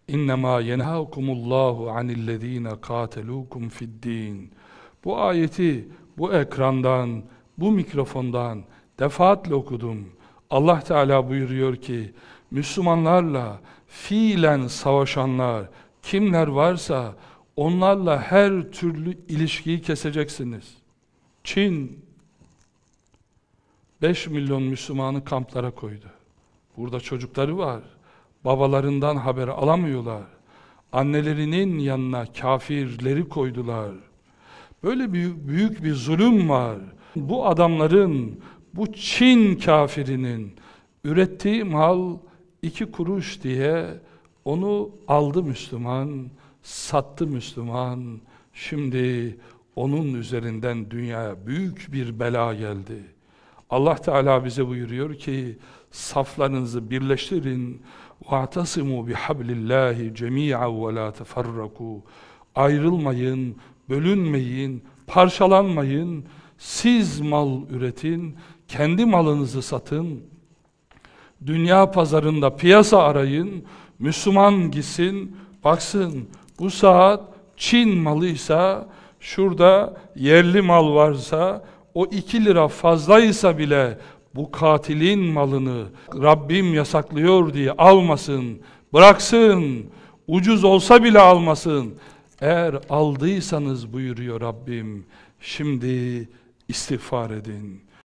İnnemâ yenhâkumullahu anillezîne kâtelûkum fi'd-dîn. Bu ayeti bu ekrandan, bu mikrofondan defaatle okudum. Allah Teala buyuruyor ki, Müslümanlarla fiilen savaşanlar kimler varsa onlarla her türlü ilişkiyi keseceksiniz. Çin 5 milyon Müslümanı kamplara koydu. Burada çocukları var. Babalarından haber alamıyorlar. Annelerinin yanına kafirleri koydular. Böyle büyük bir zulüm var. Bu adamların, bu Çin kafirinin ürettiği mal 2 kuruş diye onu aldı Müslüman, sattı Müslüman. Şimdi onun üzerinden dünyaya büyük bir bela geldi. Allah Teala bize buyuruyor ki, saflarınızı birleştirin. وَاَعْتَصِمُوا بِحَبْلِ اللّٰهِ جَمِيعًا وَلَا تَفَرَّقُوا. Ayrılmayın, bölünmeyin, parçalanmayın. Siz mal üretin, kendi malınızı satın. Dünya pazarında piyasa arayın. Müslüman gitsin, baksın bu saat Çin malıysa, şurada yerli mal varsa, o 2 lira fazlaysa bile bu katilin malını Rabbim yasaklıyor diye almasın, bıraksın, ucuz olsa bile almasın. Eğer aldıysanız buyuruyor Rabbim, şimdi istiğfar edin.